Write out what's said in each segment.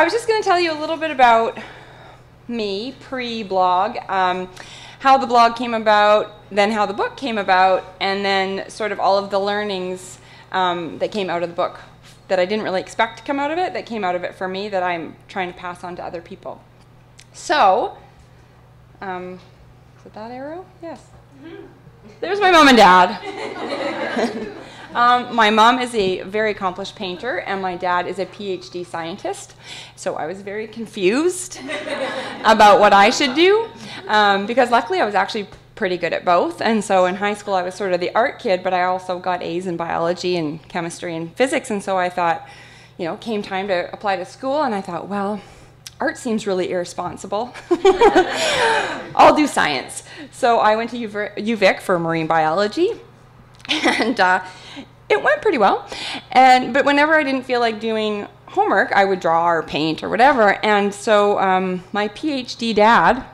I was just going to tell you a little bit about me, pre-blog, how the blog came about, then how the book came about, and then sort of all of the learnings that came out of the book that I didn't really expect to come out of it, that came out of it for me, that I'm trying to pass on to other people. So, is it that arrow? Yes. Mm-hmm. There's my mom and dad. My mom is a very accomplished painter, and my dad is a PhD scientist. So I was very confused about what I should do, because luckily I was actually pretty good at both. And so in high school I was sort of the art kid, but I also got A's in biology and chemistry and physics. And so I thought, you know, came time to apply to school, and I thought, well, art seems really irresponsible. I'll do science. So I went to UVic for marine biology, and it went pretty well. But whenever I didn't feel like doing homework, I would draw or paint or whatever. And so my PhD dad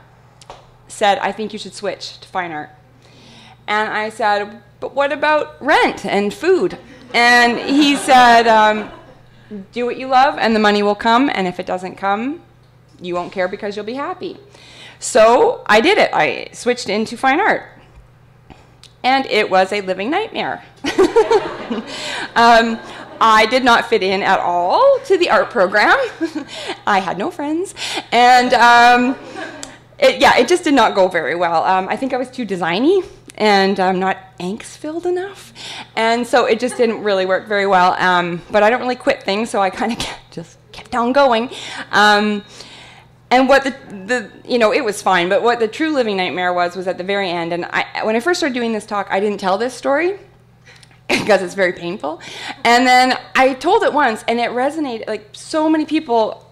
said, I think you should switch to fine art. And I said, but what about rent and food? And he said, do what you love and the money will come, and if it doesn't come, you won't care because you'll be happy. So I did it. I switched into fine art. And it was a living nightmare. I did not fit in at all to the art program. I had no friends. And it just did not go very well. I think I was too designy and not angst-filled enough. And so it just didn't really work very well. But I don't really quit things, so I kind of just kept on going. And what it was fine, but what the true living nightmare was at the very end. And when I first started doing this talk, I didn't tell this story because it's very painful. And then I told it once, and it resonated. Like, so many people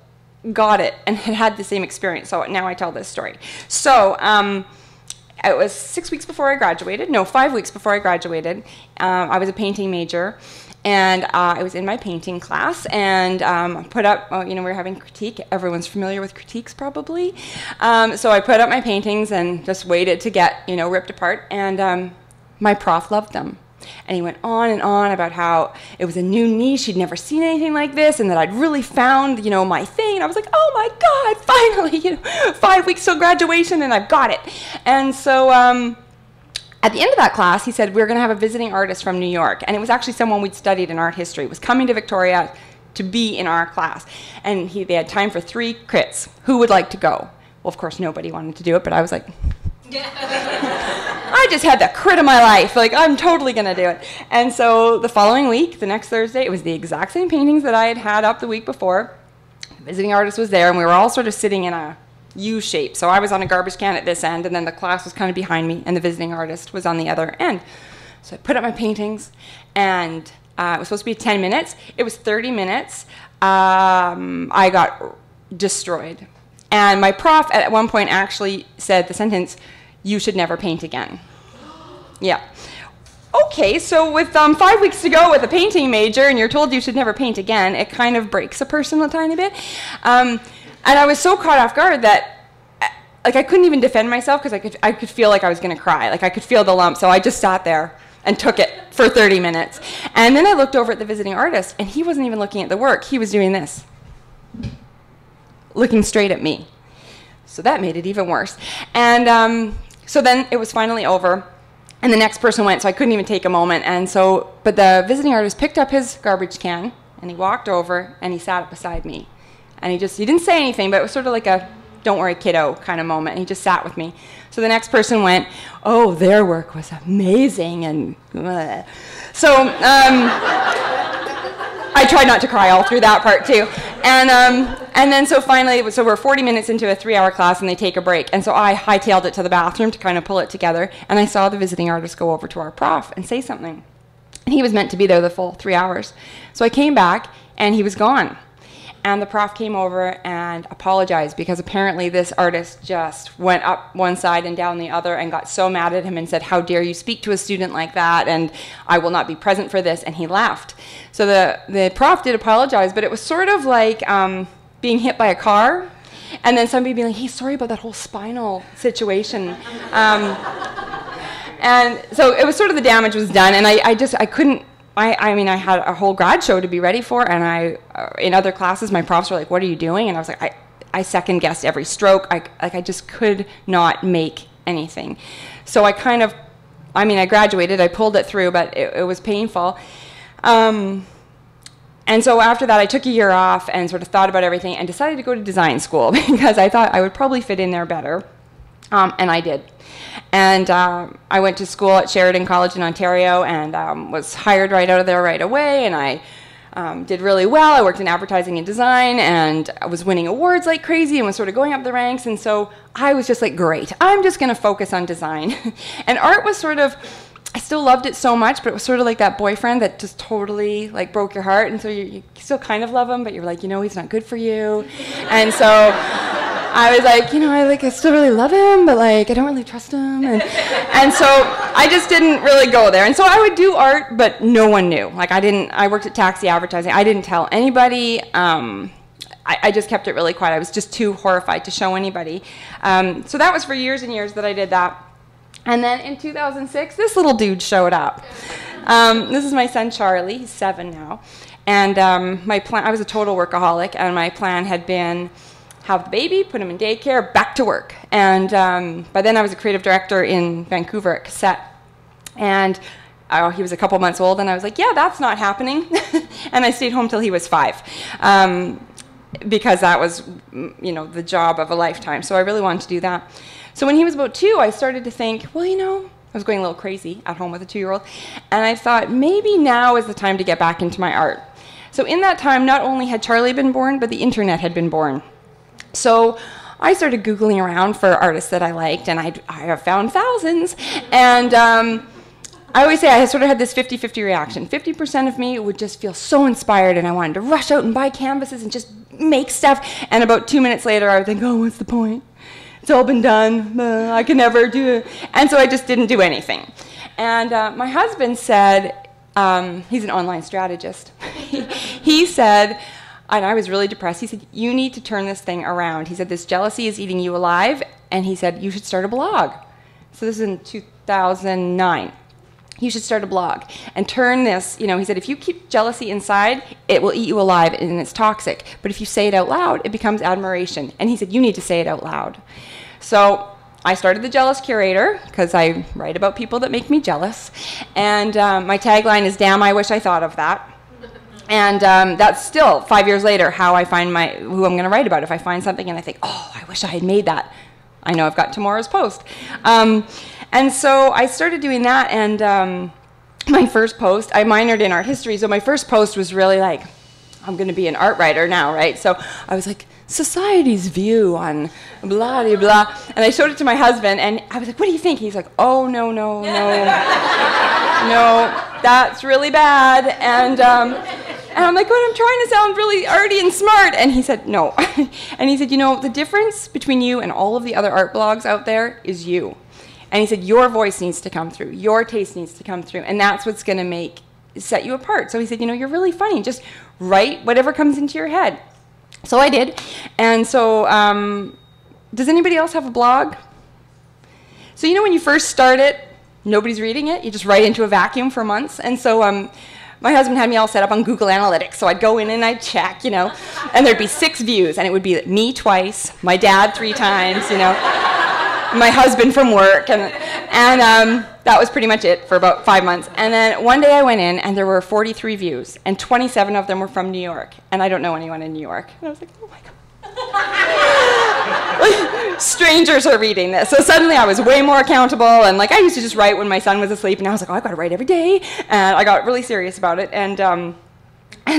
got it and had the same experience. So now I tell this story. So it was 6 weeks before I graduated. No, 5 weeks before I graduated. I was a painting major. And I was in my painting class and put up, we were having critique. Everyone's familiar with critiques probably. So I put up my paintings and just waited to get, ripped apart. And my prof loved them. And he went on and on about how it was a new niche, he'd never seen anything like this, and that I'd really found, my thing. And I was like, oh my God, finally, 5 weeks till graduation and I've got it. And so at the end of that class, he said, we're going to have a visiting artist from New York. And it was actually someone we'd studied in art history. It was coming to Victoria to be in our class. And they had time for 3 crits. Who would like to go? Well, of course, nobody wanted to do it, but I was like, I just had the crit of my life. Like, I'm totally going to do it. And so the following week, the next Thursday, it was the exact same paintings that I had up the week before. The visiting artist was there, and we were all sort of sitting in a U shape. So I was on a garbage can at this end, and then the class was kind of behind me, and the visiting artist was on the other end. So I put up my paintings, and it was supposed to be 10 minutes. It was 30 minutes. I got destroyed. And my prof at one point actually said the sentence, "You should never paint again." Yeah. Okay, so with 5 weeks to go with a painting major, and you're told you should never paint again, it kind of breaks a person a tiny bit. And I was so caught off guard that, I couldn't even defend myself because I could feel like I was going to cry. Like, I could feel the lump, so I just sat there and took it for 30 minutes. And then I looked over at the visiting artist, and he wasn't even looking at the work. He was doing this, looking straight at me. So that made it even worse. And so then it was finally over, and the next person went, so I couldn't even take a moment. And so, but the visiting artist picked up his garbage can, and he walked over, and he sat beside me. And he didn't say anything, but it was sort of like a don't worry kiddo kind of moment. And he just sat with me. So the next person went, oh, their work was amazing. And so I tried not to cry all through that part too. And then so finally, so we're 40 minutes into a 3-hour class and they take a break. And so I hightailed it to the bathroom to kind of pull it together. And I saw the visiting artist go over to our prof and say something. And he was meant to be there the full 3 hours. So I came back and he was gone. And the prof came over and apologized because apparently this artist just went up one side and down the other and got so mad at him and said, how dare you speak to a student like that, and I will not be present for this, and he left. So the prof did apologize, but it was sort of like being hit by a car and then somebody being like, hey, sorry about that whole spinal situation. And so it was sort of the damage was done, and I couldn't I mean, I had a whole grad show to be ready for, and in other classes, my profs were like, "What are you doing?" And I was like, I second guessed every stroke. I just could not make anything. So I graduated. I pulled it through, but it was painful. And so after that, I took a year off and sort of thought about everything and decided to go to design school because I thought I would probably fit in there better. And I did. And I went to school at Sheridan College in Ontario and was hired right out of there right away. And I did really well. I worked in advertising and design, and I was winning awards like crazy and was sort of going up the ranks. And so I was just like, great, I'm just going to focus on design. And art was sort of, I still loved it so much, but it was sort of like that boyfriend that just totally like broke your heart. And so you still kind of love him, but you're like, he's not good for you. And so I was like, I still really love him, but like I don't really trust him. And so I just didn't really go there. And so I would do art, but no one knew. Like I worked at taxi advertising. I didn't tell anybody. I just kept it really quiet. I was just too horrified to show anybody. So that was for years and years that I did that. And then in 2006, this little dude showed up. This is my son, Charlie. He's 7 now. And I was a total workaholic, and my plan had been have the baby, put him in daycare, back to work. And by then I was a creative director in Vancouver at Cassette. And he was a couple months old, and I was like, yeah, that's not happening. And I stayed home till he was 5. Because that was, the job of a lifetime. So I really wanted to do that. So when he was about 2, I started to think, well, I was going a little crazy at home with a 2-year-old. And I thought, maybe now is the time to get back into my art. So in that time, not only had Charlie been born, but the internet had been born. So I started Googling around for artists that I liked, and I have found thousands. And I always say I sort of had this 50-50 reaction. 50% of me would just feel so inspired, and I wanted to rush out and buy canvases and just make stuff. And about 2 minutes later, I would think, oh, what's the point? It's all been done. I can never do it. And so I just didn't do anything. And my husband said, he's an online strategist. He said, and I was really depressed, he said, you need to turn this thing around. He said, this jealousy is eating you alive. And he said, you should start a blog. So this is in 2009. You should start a blog and turn this, he said, if you keep jealousy inside, it will eat you alive and it's toxic. But if you say it out loud, it becomes admiration. And he said, you need to say it out loud. So I started the Jealous Curator because I write about people that make me jealous. And my tagline is, damn, I wish I thought of that. And that's still, 5 years later, how I find who I'm going to write about. If I find something and I think, oh, I wish I had made that, I know I've got tomorrow's post. And so I started doing that, and my first post, I minored in art history, so my first post was really like, I'm going to be an art writer now, right? So I was like, society's view on blah, blah, blah. And I showed it to my husband, and I was like, what do you think? He's like, oh, no, no, no. No, that's really bad. And I'm like, but I'm trying to sound really arty and smart. And he said, no. And he said, the difference between you and all of the other art blogs out there is you. And he said, your voice needs to come through. Your taste needs to come through. And that's what's going to set you apart. So he said, you're really funny. Just write whatever comes into your head. So I did. And so does anybody else have a blog? So when you first start it, nobody's reading it. You just write into a vacuum for months. And so my husband had me all set up on Google Analytics. So I'd go in and I'd check, and there'd be 6 views. And it would be me twice, my dad 3 times, my husband from work. And that was pretty much it for about 5 months. And then one day I went in, and there were 43 views. And 27 of them were from New York. And I don't know anyone in New York. And I was like, oh, my God. Strangers are reading this. So suddenly I was way more accountable, and I used to just write when my son was asleep, and I was like, oh, I've got to write every day. And I got really serious about it, and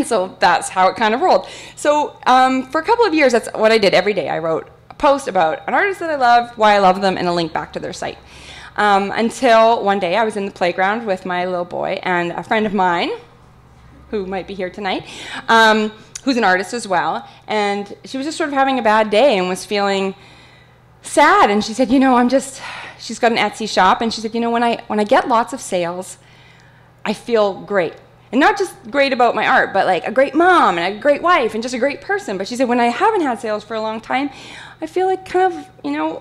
so that's how it kind of rolled. So for a couple of years, that's what I did every day. I wrote a post about an artist that I loved, why I love them, and a link back to their site. Until one day I was in the playground with my little boy, and a friend of mine, who might be here tonight, who's an artist as well, and she was just sort of having a bad day and was feeling sad, and she said, she's got an Etsy shop, and she said, when I get lots of sales, I feel great. And not just great about my art, but like a great mom and a great wife and just a great person. But she said, when I haven't had sales for a long time, I feel like kind of,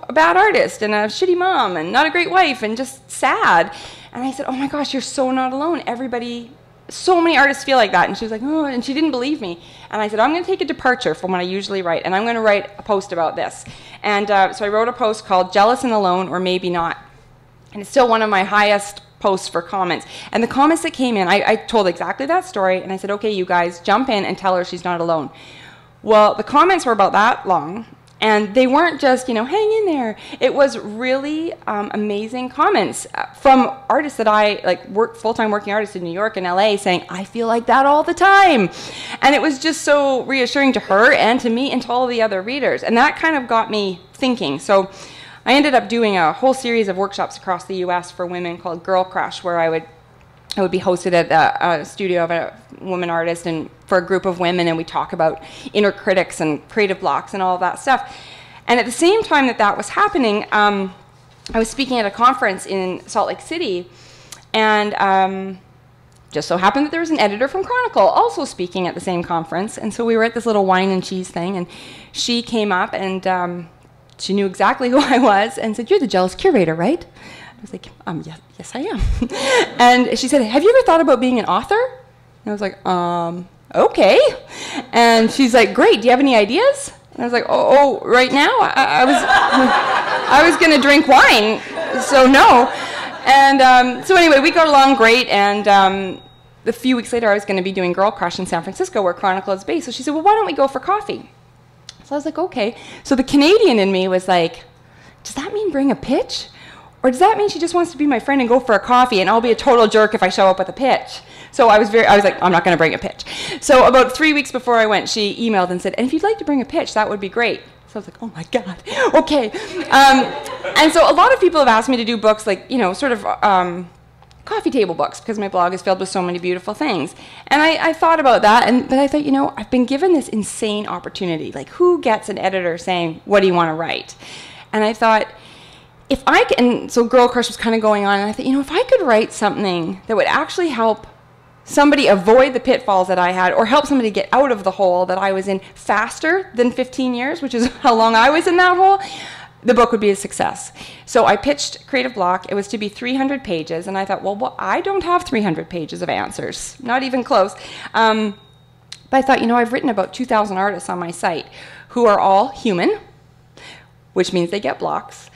a bad artist and a shitty mom and not a great wife and just sad. And I said, oh my gosh, you're so not alone. Everybody so many artists feel like that. And she was like, oh, and she didn't believe me. And I said, I'm going to take a departure from what I usually write, and I'm going to write a post about this. And so I wrote a post called Jealous and Alone, or Maybe Not. And it's still one of my highest posts for comments. And the comments that came in, I told exactly that story, and I said, okay, you guys, jump in and tell her she's not alone. Well, the comments were about that long, and they weren't just, you know, hang in there. It was really amazing comments from artists that I, like, full-time working artists in New York and LA, saying, I feel like that all the time. And it was just so reassuring to her and to me and to all the other readers. And that kind of got me thinking. So I ended up doing a whole series of workshops across the US for women called Girl Crush, where I would be hosted at a studio of a woman artist and for a group of women, and we talk about inner critics and creative blocks and all of that stuff. And at the same time that that was happening, I was speaking at a conference in Salt Lake City, and just so happened that there was an editor from Chronicle also speaking at the same conference. And so we were at this little wine and cheese thing, and she came up, and she knew exactly who I was and said, you're the Jealous Curator, right? I was like, yes, I am. And she said, have you ever thought about being an author? And I was like, okay. And she's like, great, do you have any ideas? And I was like, oh right now? I was going to drink wine, so no. And so anyway, we got along great, and a few weeks later I was going to be doing Girl Crush in San Francisco, where Chronicle is based. So she said, well, why don't we go for coffee? So I was like, okay. So the Canadian in me was like, does that mean bring a pitch? Or does that mean she just wants to be my friend and go for a coffee, and I'll be a total jerk if I show up with a pitch? So I was like, I'm not going to bring a pitch. So about 3 weeks before I went, she emailed and said, and if you'd like to bring a pitch, that would be great. So I was like, oh my God, okay. And so a lot of people have asked me to do books like, you know, sort of coffee table books, because my blog is filled with so many beautiful things. And I thought about that, but I thought, you know, I've been given this insane opportunity. Like, who gets an editor saying, what do you want to write? And I thought, if I can, so Girl Crush was kind of going on, and I thought, you know, if I could write something that would actually help somebody avoid the pitfalls that I had, or help somebody get out of the hole that I was in faster than 15 years, which is how long I was in that hole, the book would be a success. So I pitched Creative Block. It was to be 300 pages, and I thought, well, I don't have 300 pages of answers, not even close. But I thought, you know, I've written about 2,000 artists on my site who are all human, which means they get blocks.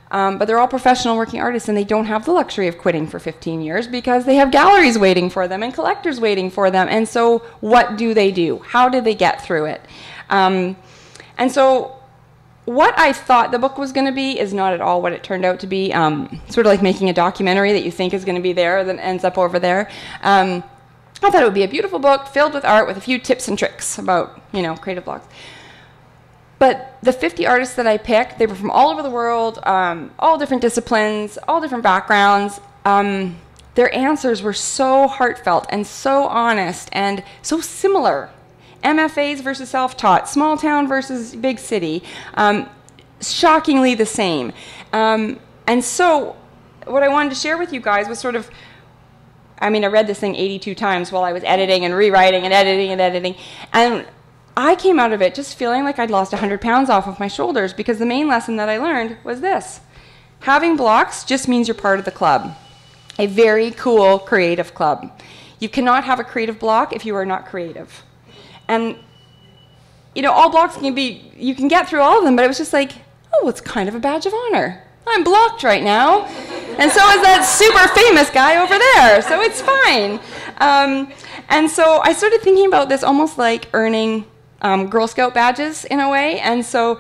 But they're all professional working artists, and they don't have the luxury of quitting for 15 years because they have galleries waiting for them and collectors waiting for them. And so what do? How did they get through it? And so what I thought the book was going to be is not at all what it turned out to be, sort of like making a documentary that you think is going to be there, then ends up over there. I thought it would be a beautiful book filled with art with a few tips and tricks about, you know, creative blocks. But the 50 artists that I picked, they were from all over the world, all different disciplines, all different backgrounds. Their answers were so heartfelt and so honest and so similar. MFAs versus self-taught, small town versus big city, shockingly the same. And so what I wanted to share with you guys was sort of, I mean, I read this thing 82 times while I was editing and rewriting and editing and editing. And I came out of it just feeling like I'd lost 100 pounds off of my shoulders, because the main lesson that I learned was this. Having blocks just means you're part of the club, a very cool creative club. You cannot have a creative block if you are not creative. And, you know, all blocks can be, you can get through all of them, but it was just like, oh, it's kind of a badge of honor. I'm blocked right now. And so is that super famous guy over there, so it's fine. And so I started thinking about this almost like earning Girl Scout badges in a way, and so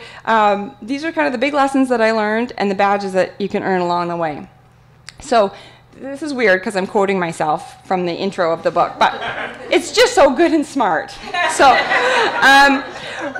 these are kind of the big lessons that I learned and the badges that you can earn along the way. So this is weird because I'm quoting myself from the intro of the book, but it's just so good and smart. So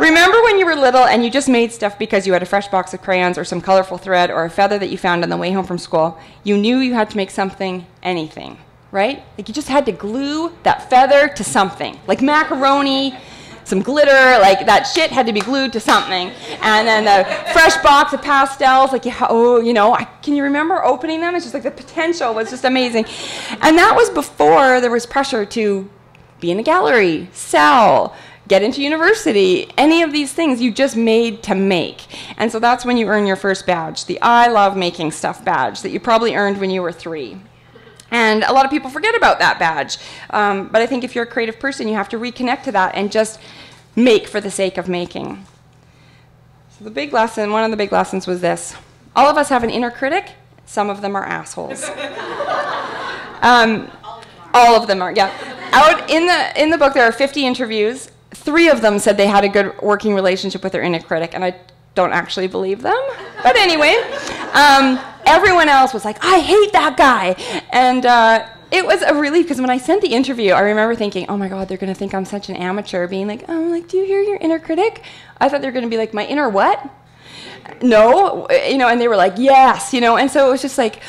remember when you were little and you just made stuff because you had a fresh box of crayons or some colorful thread or a feather that you found on the way home from school? You knew you had to make something, anything, right? Like you just had to glue that feather to something, like macaroni, some glitter, like that shit had to be glued to something. And then the fresh box of pastels, like, oh, you know, can you remember opening them? It's just like the potential was just amazing. And that was before there was pressure to be in a gallery, sell, get into university, any of these things you just made to make. And so that's when you earn your first badge, the I love making stuff badge that you probably earned when you were 3. And a lot of people forget about that badge. But I think if you're a creative person, you have to reconnect to that and just make for the sake of making. So the big lesson, one of the big lessons was this. All of us have an inner critic. Some of them are assholes. All of them are, yeah. Out in the book, there are 50 interviews. 3 of them said they had a good working relationship with their inner critic, and I don't actually believe them. But anyway, everyone else was like, I hate that guy. And it was a relief, because when I sent the interview, I remember thinking, oh my God, they're going to think I'm such an amateur, being like, oh, like, do you hear your inner critic? I thought they were going to be like, my inner what? No, and they were like, yes, and so it was just like,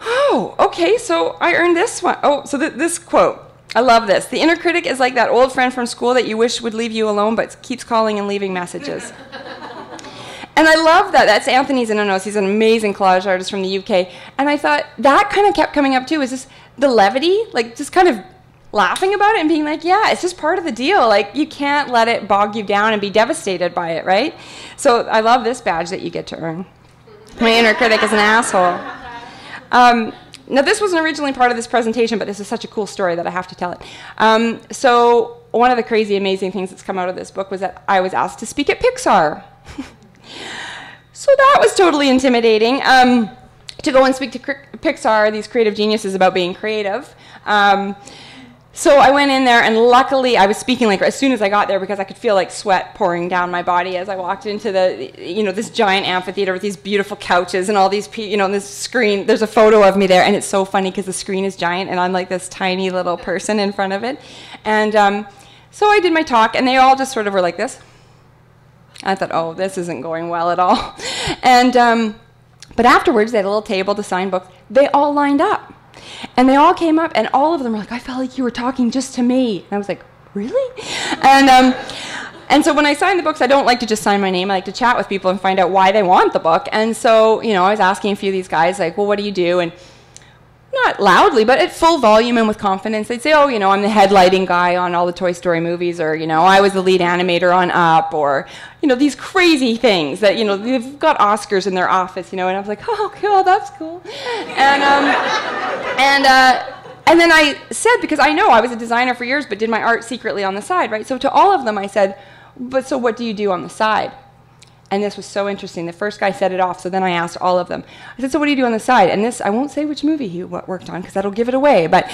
oh, okay, so I earned this one. Oh, so this quote, I love this. The inner critic is like that old friend from school that you wish would leave you alone, but keeps calling and leaving messages. And I love that. That's Anthony Zinanos. He's an amazing collage artist from the UK. And I thought that kind of kept coming up too, is just the levity, like just kind of laughing about it and being like, yeah, it's just part of the deal. Like, you can't let it bog you down and be devastated by it, right? So I love this badge that you get to earn. My inner critic is an asshole. Now, this wasn't originally part of this presentation, but this is such a cool story that I have to tell it. So one of the crazy, amazing things that's come out of this book was that I was asked to speak at Pixar. So that was totally intimidating, to go and speak to Pixar, these creative geniuses, about being creative. So I went in there, and luckily I was speaking like as soon as I got there, because I could feel like sweat pouring down my body as I walked into the, this giant amphitheater with these beautiful couches and all these, this screen. There's a photo of me there, and it's so funny because the screen is giant, and I'm like this tiny little person in front of it. And so I did my talk, and they all just sort of were like this. I thought, oh, this isn't going well at all. And but afterwards, they had a little table to sign books. They all lined up. And they all came up, and all of them were like, I felt like you were talking just to me. And I was like, really? And so when I sign the books, I don't like to just sign my name. I like to chat with people and find out why they want the book. And so, I was asking a few of these guys, like, well, what do you do? And not loudly, but at full volume and with confidence, they'd say, oh, I'm the head lighting guy on all the Toy Story movies, or, I was the lead animator on Up, or, these crazy things that, they've got Oscars in their office, and I was like, oh, cool, that's cool. And then I said, because I know I was a designer for years, but did my art secretly on the side, right? So to all of them, I said, but so what do you do on the side? And this was so interesting. The first guy set it off, so then I asked all of them. I said, so what do you do on the side? And this, I won't say which movie he worked on, because that'll give it away, but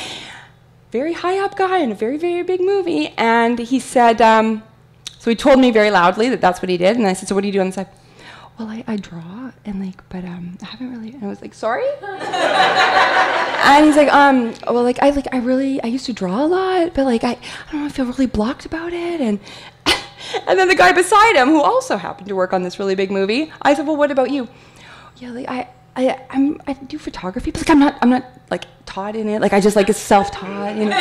very high up guy in a very, very big movie. And he said, so he told me very loudly that that's what he did. And I said, so what do you do on the side? Well, I draw, and but I haven't really, and I was like, sorry? And he's like, well, I used to draw a lot, but I don't know, I feel really blocked about it. And then the guy beside him, who also happened to work on this really big movie, I said, well, what about you? Yeah, I do photography, but I'm not taught in it. I just it's self-taught, And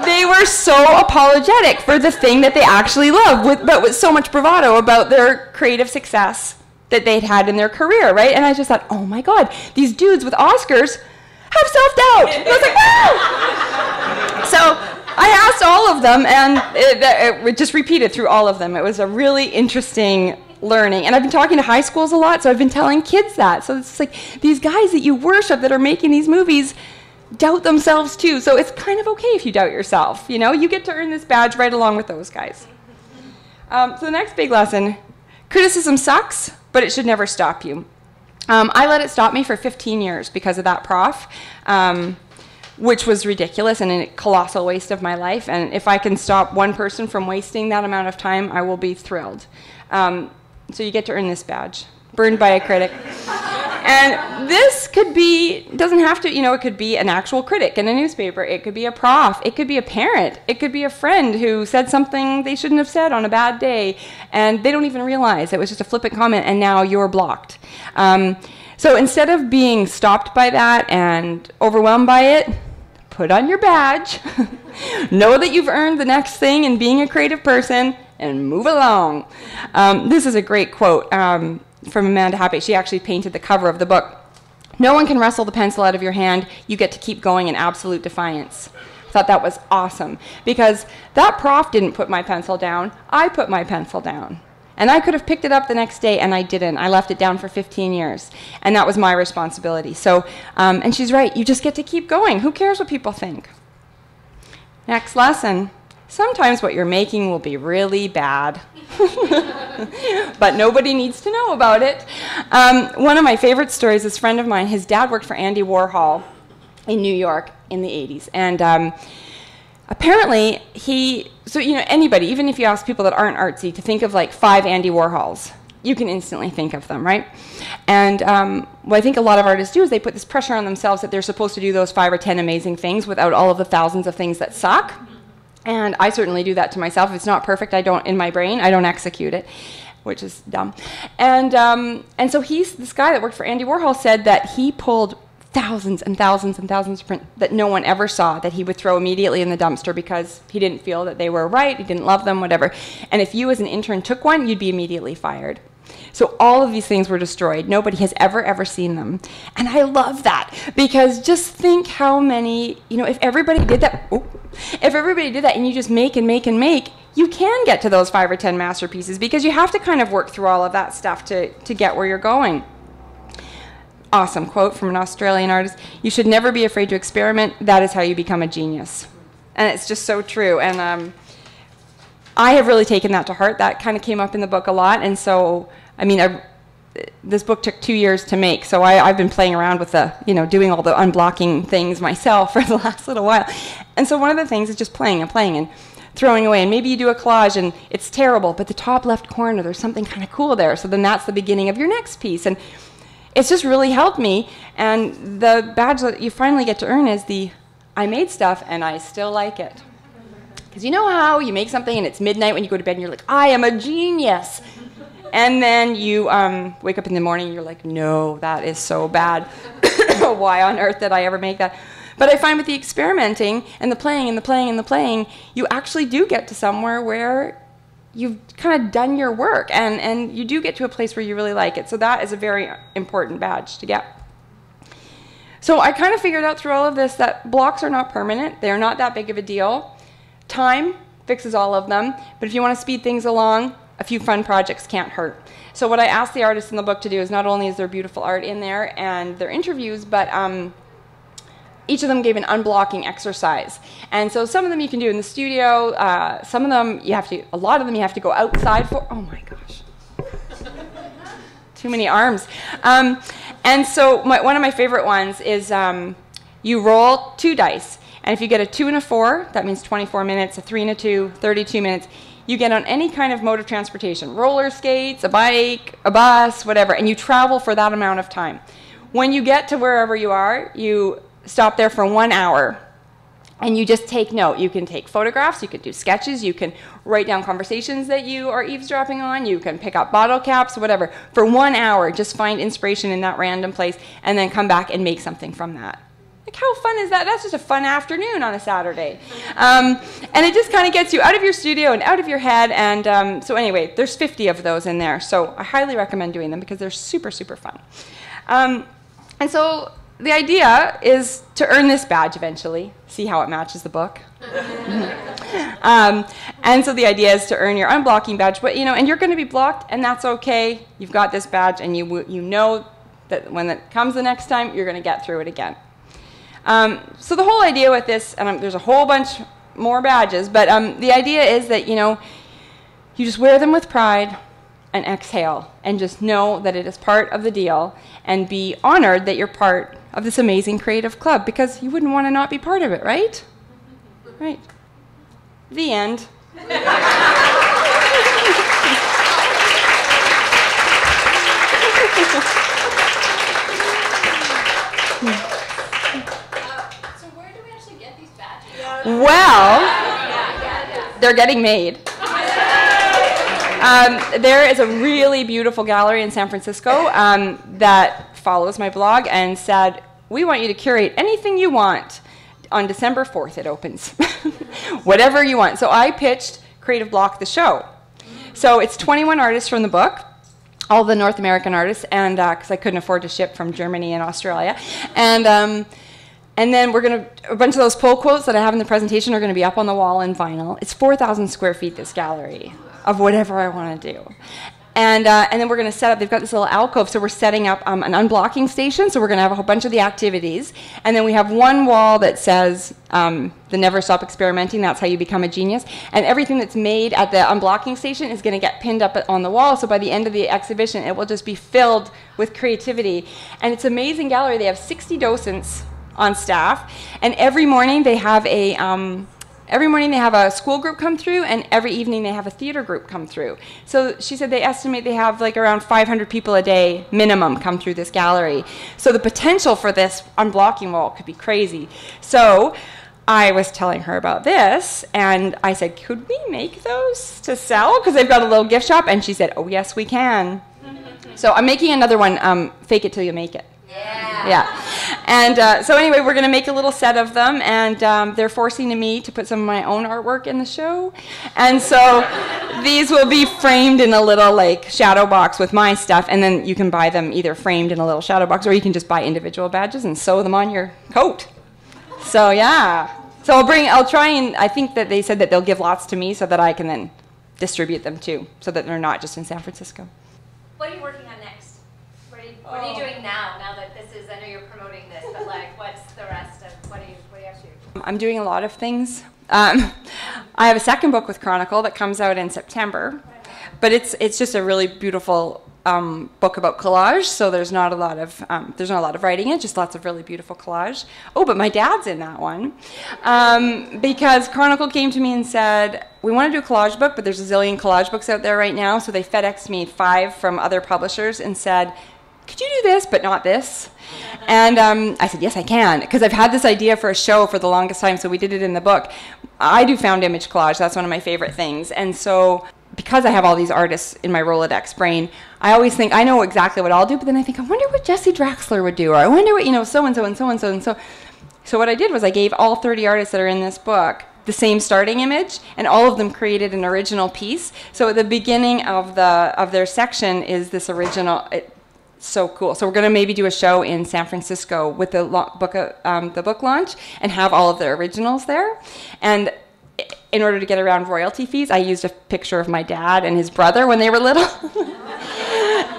they were so apologetic for the thing that they actually love, but with so much bravado about their creative success that they'd had in their career, right? And I just thought, oh my God, these dudes with Oscars have self-doubt. I was like, wow! So I asked all of them, and it just repeated through all of them. It was a really interesting learning. And I've been talking to high schools a lot, so I've been telling kids that. So it's like these guys that you worship that are making these movies doubt themselves too. So it's kind of okay if you doubt yourself. You get to earn this badge right along with those guys. So the next big lesson, criticism sucks, but it should never stop you. I let it stop me for 15 years because of that prof. Which was ridiculous and a colossal waste of my life. And if I can stop one person from wasting that amount of time, I will be thrilled. So you get to earn this badge, burned by a critic. And this could be, doesn't have to, it could be an actual critic in a newspaper. It could be a prof. It could be a parent. It could be a friend who said something they shouldn't have said on a bad day, and they don't even realize it was just a flippant comment, and now you're blocked. So instead of being stopped by that and overwhelmed by it, put on your badge, know that you've earned the next thing in being a creative person, and move along. This is a great quote from Amanda Happy. She actually painted the cover of the book. No one can wrestle the pencil out of your hand. You get to keep going in absolute defiance. I thought that was awesome, because that prof didn't put my pencil down. I put my pencil down. And I could have picked it up the next day, and I didn't. I left it down for 15 years, and that was my responsibility. So, and she's right, you just get to keep going. Who cares what people think? Next lesson. Sometimes what you're making will be really bad, but nobody needs to know about it. One of my favorite stories, this friend of mine, his dad worked for Andy Warhol in New York in the 80s, and apparently so you know, anybody, even if you ask people that aren't artsy to think of like 5 Andy Warhols, you can instantly think of them, right? And what I think a lot of artists do is they put this pressure on themselves that they're supposed to do those 5 or 10 amazing things without all of the thousands of things that suck. And I certainly do that to myself. If it's not perfect, in my brain, I don't execute it, which is dumb. And so this guy that worked for Andy Warhol said that he pulled thousands and thousands and thousands of prints that no one ever saw, that he would throw immediately in the dumpster because he didn't feel that they were right, he didn't love them, whatever. And if you as an intern took one, you'd be immediately fired. So all of these things were destroyed. Nobody has ever seen them. And I love that, because just think how many, you know, if everybody did that, and you just make and make and make, you can get to those 5 or 10 masterpieces, because you have to kind of work through all of that stuff to get where you're going. Awesome quote from an Australian artist. You should never be afraid to experiment. That is how you become a genius. And it's just so true. And I have really taken that to heart. That kind of came up in the book a lot. And so, I mean, this book took 2 years to make. So I've been playing around with doing all the unblocking things myself for the last little while. And so one of the things is just playing and throwing away. And maybe you do a collage and it's terrible, but the top left corner, there's something kind of cool there. So then that's the beginning of your next piece. And it's just really helped me, and the badge that you finally get to earn is the I made stuff and I still like it. Because you know how you make something and it's midnight when you go to bed and you're like, I am a genius. And then you wake up in the morning and you're like, no, that is so bad. Why on earth did I ever make that? But I find with the experimenting and the playing and the playing and the playing, you actually do get to somewhere where you've kind of done your work, and you do get to a place where you really like it. So that is a very important badge to get. So I kind of figured out through all of this that blocks are not permanent. They're not that big of a deal. Time fixes all of them, but if you want to speed things along, a few fun projects can't hurt. So what I asked the artists in the book to do is not only is there beautiful art in there and their interviews, but each of them gave an unblocking exercise. And so some of them you can do in the studio, some of them a lot of them you have to go outside for. Oh my gosh. Too many arms. And so one of my favorite ones is you roll 2 dice. And if you get a 2 and a 4, that means 24 minutes, a 3 and a 2, 32 minutes. You get on any kind of mode of transportation, roller skates, a bike, a bus, whatever, and you travel for that amount of time. When you get to wherever you are, you stop there for 1 hour and you just take note. You can take photographs, you can do sketches, you can write down conversations that you are eavesdropping on, you can pick up bottle caps, whatever. For 1 hour, just find inspiration in that random place and then come back and make something from that. Like, how fun is that? That's just a fun afternoon on a Saturday. And it just kind of gets you out of your studio and out of your head. And so anyway, there's 50 of those in there. So I highly recommend doing them because they're super, super fun. And so the idea is to earn this badge eventually. See how it matches the book? And so the idea is to earn your unblocking badge. But, and you're going to be blocked, and that's okay. You've got this badge, and you know that when it comes the next time, you're going to get through it again. So the whole idea with this, and there's a whole bunch more badges, but the idea is that, you just wear them with pride and exhale and just know that it is part of the deal and be honored that you're part of this amazing creative club, because you wouldn't want to not be part of it, right? Right. The end. Well, they're getting made. There is a really beautiful gallery in San Francisco that follows my blog and said, we want you to curate anything you want. On December 4th it opens. Whatever you want. So I pitched Creative Block the show. So it's 21 artists from the book, all the North American artists, and because I couldn't afford to ship from Germany and Australia. And then a bunch of those pull quotes that I have in the presentation are going to be up on the wall in vinyl. It's 4,000 square feet, this gallery. of whatever I want to do. And then we're going to set up, they've got this little alcove, so we're setting up an unblocking station, so we're going to have a whole bunch of the activities. And then we have one wall that says, the never stop experimenting, that's how you become a genius. And everything that's made at the unblocking station is going to get pinned up on the wall, so by the end of the exhibition, it will just be filled with creativity. And it's an amazing gallery. They have 60 docents on staff, and every morning they have a school group come through, and every evening they have a theater group come through. So she said they estimate they have like around 500 people a day minimum come through this gallery. So the potential for this unblocking wall could be crazy. So I was telling her about this, and I said, could we make those to sell? Because they've got a little gift shop, and she said, oh yes, we can. So I'm making another one, Fake It Till You Make It. Yeah. And so anyway, we're going to make a little set of them, and they're forcing me to put some of my own artwork in the show. And so these will be framed in a little like shadow box with my stuff, and then you can buy them either framed in a little shadow box, or you can just buy individual badges and sew them on your coat. So yeah. So I'll try, and I think that they said that they'll give lots to me so that I can then distribute them too, so that they're not just in San Francisco. What are you working on next? What are you doing now that this is, I know you're promoting this, but like what's the rest of, what are you up to? I'm doing a lot of things. I have a second book with Chronicle that comes out in September, but it's just a really beautiful book about collage, so there's not a lot of writing in it, just lots of really beautiful collage. Oh, but my dad's in that one, because Chronicle came to me and said, we want to do a collage book, but there's a zillion collage books out there right now, so they FedExed me 5 from other publishers and said, could you do this, but not this? And I said, yes, I can, because I've had this idea for a show for the longest time, so we did it in the book. I do found image collage. That's one of my favorite things. And so because I have all these artists in my Rolodex brain, I always think, I know exactly what I'll do, but then I think, I wonder what Jesse Draxler would do, or I wonder what, so-and-so and so-and-so and so. So what I did was I gave all 30 artists that are in this book the same starting image, and all of them created an original piece. So at the beginning of their section is this original. So cool. So we're going to maybe do a show in San Francisco with the book launch and have all of their originals there. And in order to get around royalty fees, I used a picture of my dad and his brother when they were little.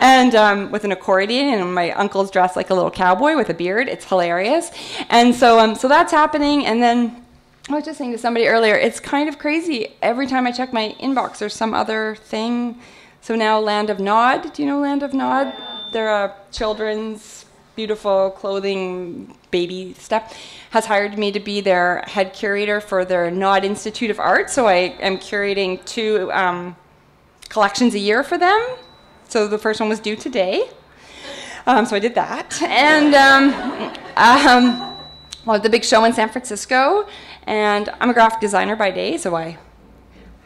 And with an accordion, and my uncle's dressed like a little cowboy with a beard. It's hilarious. And so that's happening. And then I was just saying to somebody earlier, it's kind of crazy. Every time I check my inbox, there's some other thing. So now Land of Nod. Do you know Land of Nod? They're a children's beautiful clothing baby stuff, has hired me to be their head curator for their Nod Institute of Art. So I am curating 2 collections a year for them. So the first one was due today. So I did that. And well, the big show in San Francisco. And I'm a graphic designer by day, so I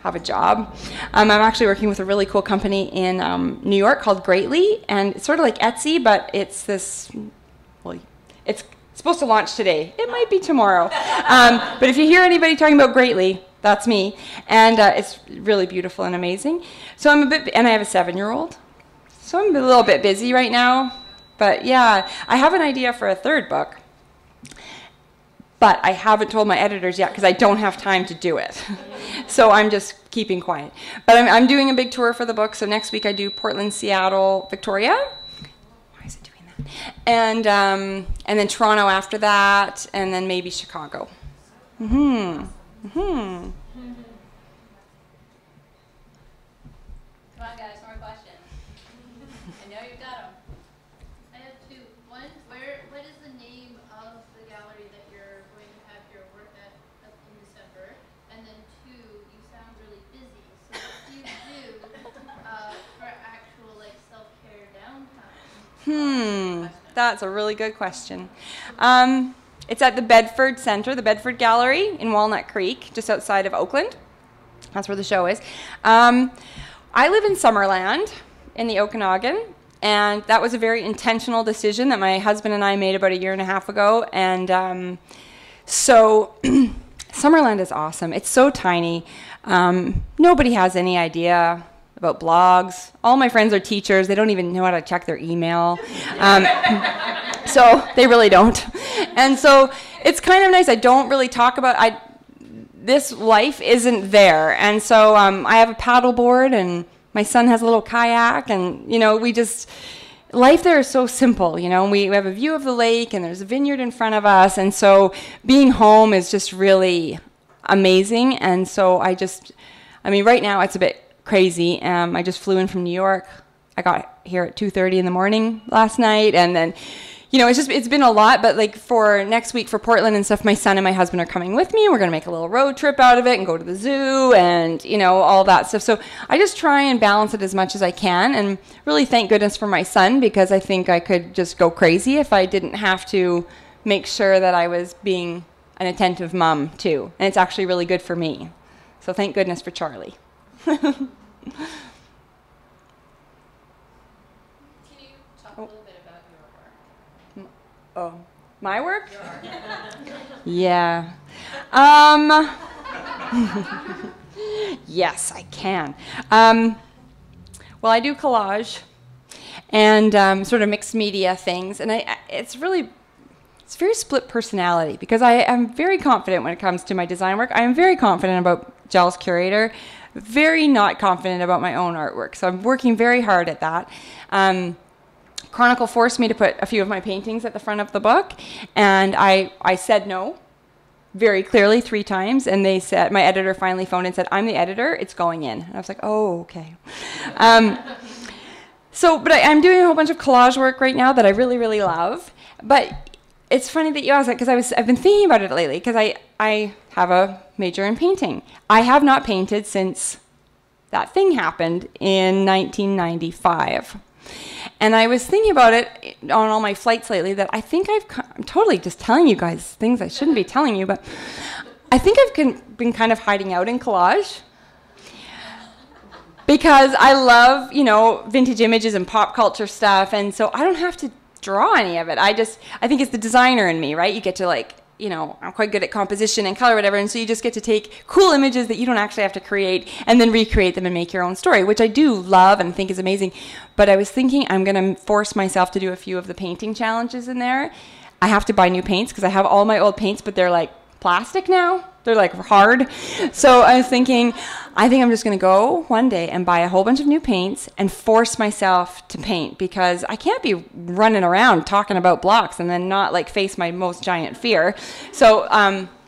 have a job. I'm actually working with a really cool company in New York called Greatly, and it's sort of like Etsy, but it's this, well, it's supposed to launch today. It might be tomorrow. But if you hear anybody talking about Greatly, that's me. And it's really beautiful and amazing. So I'm and I have a 7-year-old. So I'm a little bit busy right now. But yeah, I have an idea for a 3rd book. But I haven't told my editors yet because I don't have time to do it. So I'm just keeping quiet. But I'm doing a big tour for the book. So next week I do Portland, Seattle, Victoria. Why is it doing that? And then Toronto after that, and then maybe Chicago. Come on, guys, more questions. I know you've got them. I have 2. One, what is the name of the gallery that you're going to have your work at in December? And then 2, you sound really busy. So what do you do for actual like self-care downtime? That's a really good question. It's at the Bedford Center, the Bedford Gallery in Walnut Creek, just outside of Oakland. That's where the show is. I live in Summerland in the Okanagan, and that was a very intentional decision that my husband and I made about 1.5 years ago. And so Summerland is awesome. It's so tiny. Nobody has any idea about blogs. All my friends are teachers. They don't even know how to check their email. So they really don't. And so it's kind of nice. I don't really talk about this life isn't there. And so I have a paddle board, and my son has a little kayak, and, you know, life there is so simple, you know. We have a view of the lake, and there's a vineyard in front of us, and so being home is just really amazing. And so I mean, right now it's a bit crazy. I just flew in from New York. I got here at 2:30 in the morning last night, and then, you know, it's been a lot. But like for next week for Portland and stuff, my son and my husband are coming with me. We're gonna make a little road trip out of it and go to the zoo and, you know, all that stuff. So I just try and balance it as much as I can, and really thank goodness for my son, because I think I could just go crazy if I didn't have to make sure that I was being an attentive mom too. And it's actually really good for me. So thank goodness for Charlie. Can you talk a little bit about your work? Oh, my work? Your art. Yeah. Yes, I can. Well, I do collage and sort of mixed media things, and it's very split personality, because I am very confident when it comes to my design work. I am very confident about Jealous Curator, very not confident about my own artwork. So I'm working very hard at that. Chronicle forced me to put a few of my paintings at the front of the book, and I said no very clearly 3 times, and they said, my editor finally phoned and said, "I'm the editor, it's going in." And I was like, oh, okay. But I'm doing a whole bunch of collage work right now that I really, really love. But it's funny that you asked that, because I've been thinking about it lately, because I have a major in painting. I have not painted since that thing happened in 1995. And I was thinking about it on all my flights lately, that I think I'm totally just telling you guys things I shouldn't be telling you, but I think I've been kind of hiding out in collage. Because I love, you know, vintage images and pop culture stuff, and so I don't have to draw any of it. I think it's the designer in me, right? You get to, like, you know, I'm quite good at composition and color, whatever, and so you just get to take cool images that you don't actually have to create and then recreate them and make your own story, which I do love and think is amazing. But I was thinking I'm going to force myself to do a few of the painting challenges in there. I have to buy new paints, because I have all my old paints, but they're like plastic now. They're like hard. So I was thinking, I think I'm just going to go one day and buy a whole bunch of new paints and force myself to paint, because I can't be running around talking about blocks and then not like face my most giant fear. So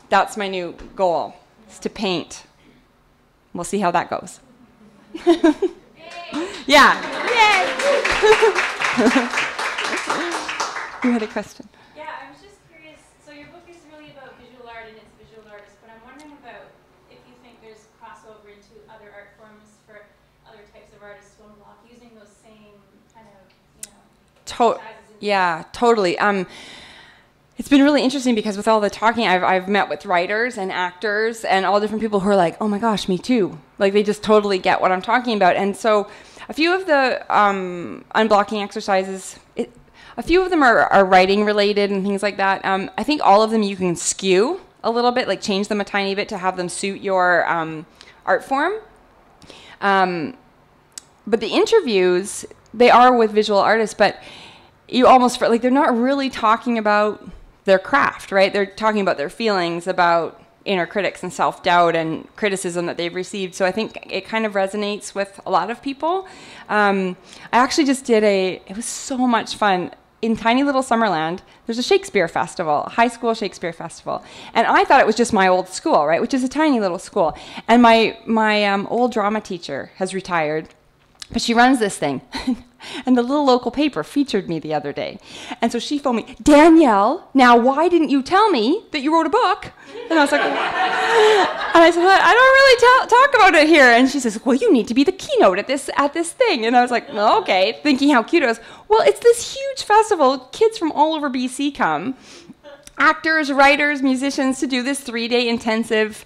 that's my new goal, is to paint. We'll see how that goes. Yeah. Yay. You had a question. Yeah, totally. It's been really interesting, because with all the talking, I've met with writers and actors and all different people who are like, oh my gosh, me too. Like, they just totally get what I'm talking about. And so a few of the unblocking exercises, a few of them are writing related and things like that. I think all of them you can skew a little bit, like change them a tiny bit to have them suit your art form. But the interviews, they are with visual artists, but you almost feel like they're not really talking about their craft, right? They're talking about their feelings about inner critics and self-doubt and criticism that they've received. So I think it kind of resonates with a lot of people. I actually just did it was so much fun. In tiny little Summerland, there's a Shakespeare festival, a high school Shakespeare festival. And I thought it was just my old school, right, which is a tiny little school. And my old drama teacher has retired, but she runs this thing. And the little local paper featured me the other day. And so she phoned me, "Danielle, now why didn't you tell me that you wrote a book?" And I was like, and I said, "I don't really talk about it here." And she says, "Well, you need to be the keynote at this thing." And I was like, "Oh, okay," thinking how cute it was. Well, it's this huge festival. Kids from all over BC come, actors, writers, musicians, to do this 3-day intensive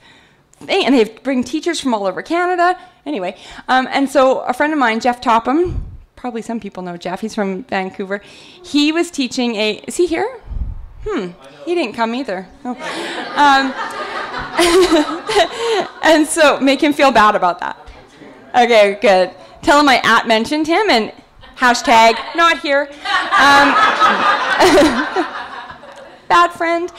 thing. And they bring teachers from all over Canada. Anyway, and so a friend of mine, Jeff Topham, probably some people know Jeff. He's from Vancouver. He was teaching is he here? He didn't come either. Oh. And so make him feel bad about that. Okay, good. Tell him I mentioned him and hashtag not here. Bad friend.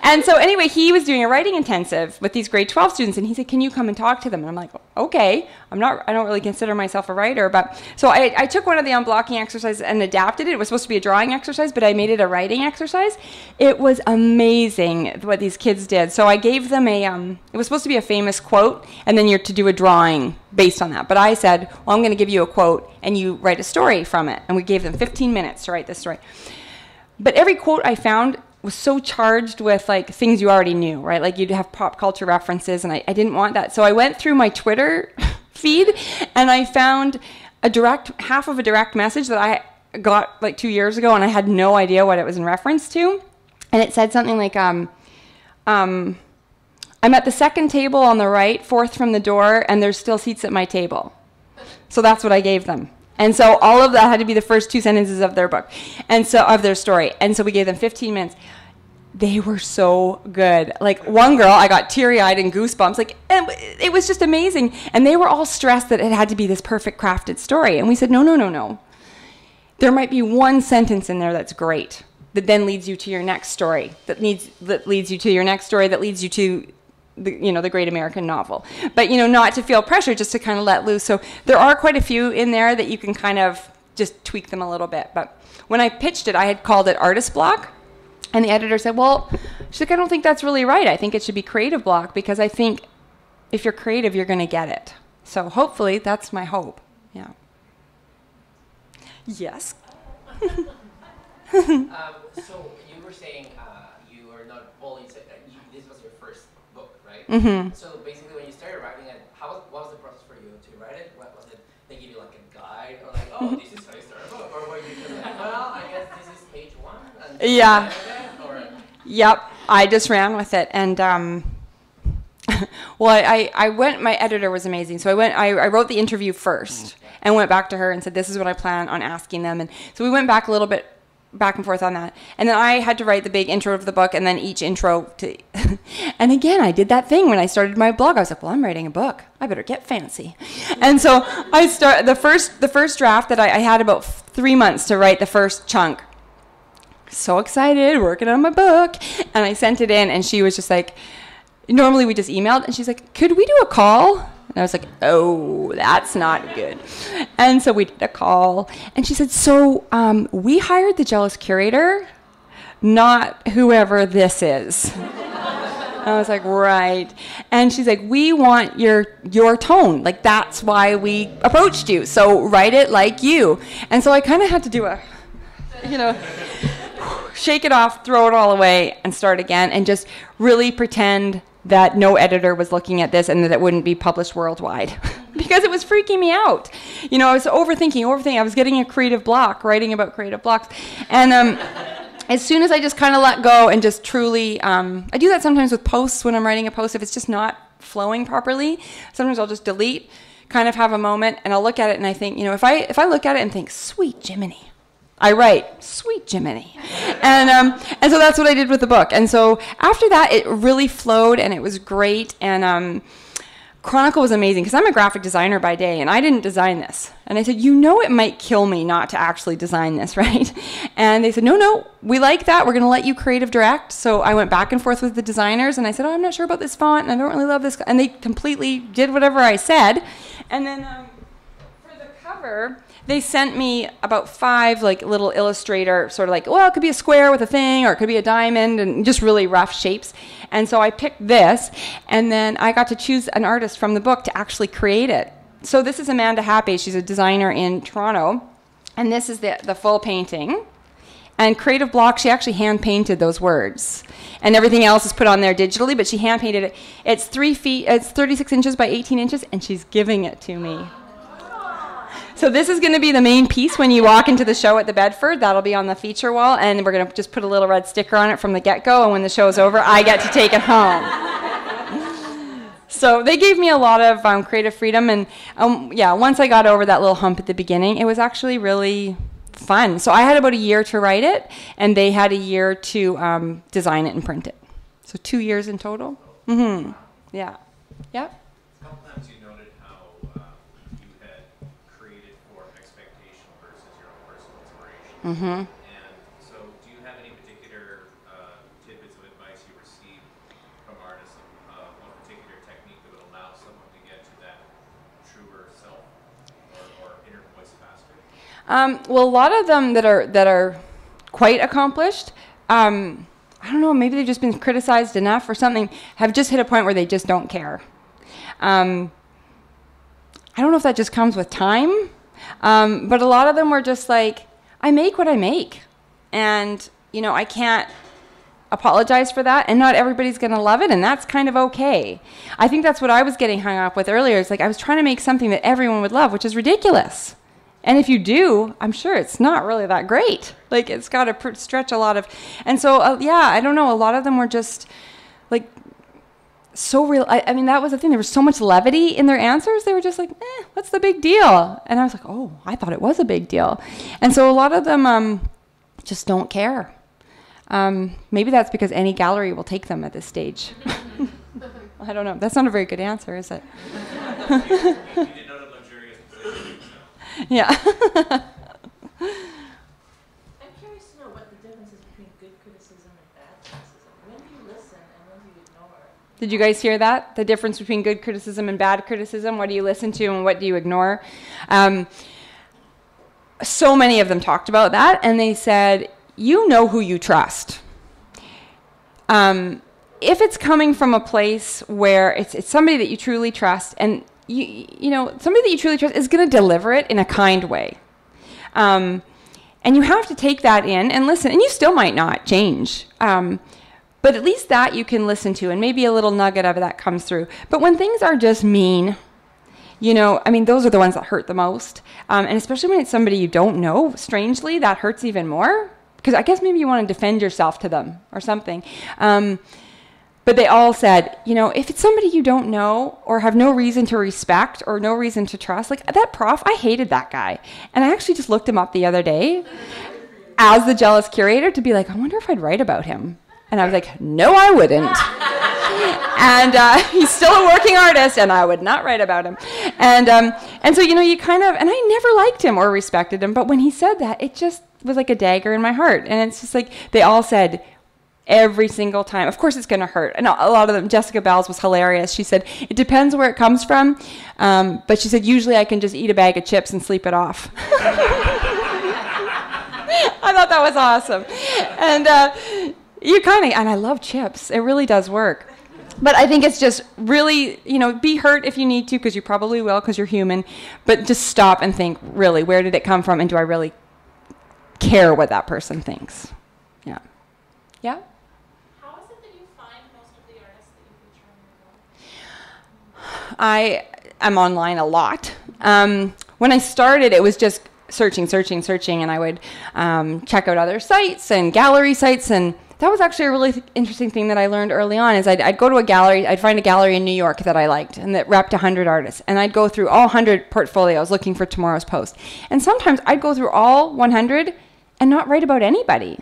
And so anyway, he was doing a writing intensive with these grade 12 students, and he said, can you come and talk to them? And I'm like, okay. I don't really consider myself a writer, but so I took one of the unblocking exercises and adapted it. It was supposed to be a drawing exercise, but I made it a writing exercise. It was amazing what these kids did. So I gave them it was supposed to be a famous quote, and then you're to do a drawing based on that. But I said, well, I'm going to give you a quote, and you write a story from it. And we gave them 15 minutes to write this story. But every quote I found was so charged with like things you already knew, right? Like you'd have pop culture references, and I didn't want that. So I went through my Twitter feed, and I found half of a direct message that I got like 2 years ago, and I had no idea what it was in reference to. And it said something like, I'm at the second table on the right, fourth from the door, and there's still seats at my table. So that's what I gave them. And so all of that had to be the first 2 sentences of their book, and so of their story. And so we gave them 15 minutes. They were so good. Like one girl, I got teary-eyed and goosebumps. Like, and it was just amazing. And they were all stressed that it had to be this perfect crafted story. And we said, no, no, no, no. There might be one sentence in there that's great, that then leads you to your next story, that leads you to your next story, that leads you to the great American novel. But, not to feel pressure, just to kind of let loose. So there are quite a few in there that you can kind of just tweak them a little bit. But when I pitched it, I had called it artist block. And the editor said, well, she's like, I don't think that's really right. I think it should be creative block, because I think if you're creative, you're going to get it. So hopefully that's my hope. Yeah. Yes. So you were saying you are not only, this was your first book, right? Mm-hmm. So basically when you started writing it, what was the process for you to write it? What was it? They give you like a guide, or like, oh, this is how you start a book? Or were you just like, well, I guess this is page 1? And yeah. Yep, I just ran with it, and well, I went. My editor was amazing, so I wrote the interview first, and went back to her and said, "This is what I plan on asking them." And so we went back a little bit, back and forth on that, and then I had to write the big intro of the book, and then each intro to. And again, I did that thing when I started my blog. I was like, "Well, I'm writing a book. I better get fancy," and so I start the first draft that I had about 3 months to write the first chunk. So excited, working on my book, and I sent it in, and she was just like, normally we just emailed, and she's like, could we do a call? And I was like, oh, that's not good. And so we did a call, and she said, so we hired the Jealous Curator, not whoever this is. I was like, right. And she's like, we want your tone. Like, that's why we approached you. So write it like you. And so I kind of had to do a, shake it off, throw it all away, and start again, and just really pretend that no editor was looking at this and that it wouldn't be published worldwide. Because it was freaking me out. I was overthinking. I was getting a creative block, writing about creative blocks. And as soon as I just kind of let go and just truly, I do that sometimes with posts when I'm writing a post. If it's just not flowing properly, sometimes I'll just delete, kind of have a moment, and I'll look at it and I think, if I look at it and think, sweet Jiminy, I write, sweet Jiminy. And so that's what I did with the book. And so after that, it really flowed, and it was great. And Chronicle was amazing, because I'm a graphic designer by day, and I didn't design this. And I said, it might kill me not to actually design this, right? And they said, no, we like that. We're going to let you creative direct. So I went back and forth with the designers, and I said, I'm not sure about this font, and I don't really love this. And they completely did whatever I said. And then for the cover, they sent me about 5 little illustrator, sort of it could be a square with a thing, or it could be a diamond, and just really rough shapes. And so I picked this, and then I got to choose an artist from the book to actually create it. So this is Amanda Happy. She's a designer in Toronto, and this is the full painting. And Creative Block, she actually hand-painted those words. And everything else is put on there digitally, but she hand-painted it. It's 3 feet, it's 36 inches by 18 inches, and she's giving it to me. So this is going to be the main piece when you walk into the show at the Bedford. That'll be on the feature wall, and we're going to just put a little red sticker on it from the get-go, and when the show's over, I get to take it home. So they gave me a lot of creative freedom, and once I got over that little hump at the beginning, it was actually really fun. So I had about a year to write it, and they had a year to design it and print it. So 2 years in total. Mm-hmm. Yeah. Yep. Mm-hmm. And so do you have any particular tidbits of advice you from artists, one particular technique that would allow someone to get to that truer self or inner voice faster? Well, a lot of them that are quite accomplished, I don't know, maybe they've just been criticized enough or something, have just hit a point where they just don't care. I don't know if that just comes with time, but a lot of them were just like, I make what I make, and I can't apologize for that, and not everybody's going to love it, and that's kind of okay. I think that's what I was getting hung up with earlier. It's like I was trying to make something that everyone would love, which is ridiculous. And if you do, I'm sure it's not really that great. Like, it's got to stretch a lot of... And so, yeah, I don't know. A lot of them were just, like, so real. I mean, that was the thing. There was so much levity in their answers. They were just like, what's the big deal? And I was like, oh, I thought it was a big deal. And so a lot of them just don't care. Maybe that's because any gallery will take them at this stage. I don't know. That's not a very good answer, is it? Yeah. I'm curious to know what the difference is between good criticism and bad criticism. When do you listen and when do you ignore? Did you guys hear that? The difference between good criticism and bad criticism? What do you listen to and what do you ignore? So many of them talked about that, and they said, you know who you trust. If it's coming from a place where it's somebody that you truly trust, and you know, somebody that you truly trust is going to deliver it in a kind way. And you have to take that in and listen. And you still might not change. But at least that you can listen to, and maybe a little nugget of that comes through. But when things are just mean, I mean, those are the ones that hurt the most. And especially when it's somebody you don't know, strangely, that hurts even more. Because I guess maybe you want to defend yourself to them or something. But they all said, if it's somebody you don't know or have no reason to respect or no reason to trust, like that prof, I hated that guy. And I actually just looked him up the other day as the Jealous Curator to be like, I wonder if I'd write about him. And I was like, no, I wouldn't. And he's still a working artist, and I would not write about him. And so, you kind of, and I never liked him or respected him, but when he said that, it just was like a dagger in my heart. And it's just like, they all said, every single time. Of course it's going to hurt. And a lot of them, Jessica Bell's was hilarious. She said, it depends where it comes from. But she said, usually I can just eat a bag of chips and sleep it off. I thought that was awesome. And and I love chips. It really does work. But I think it's just really, be hurt if you need to, because you probably will, because you're human. But just stop and think, really, where did it come from? And do I really care what that person thinks? Yeah. Yeah? How is it that you find most of the artists that you feature on your blog? I am online a lot. When I started, it was just searching, and I would check out other sites and gallery sites, and that was actually a really interesting thing that I learned early on. Is I'd go to a gallery, I'd find a gallery in New York that I liked and that repped 100 artists, and I'd go through all 100 portfolios looking for tomorrow's post. And sometimes I'd go through all 100 and not write about anybody.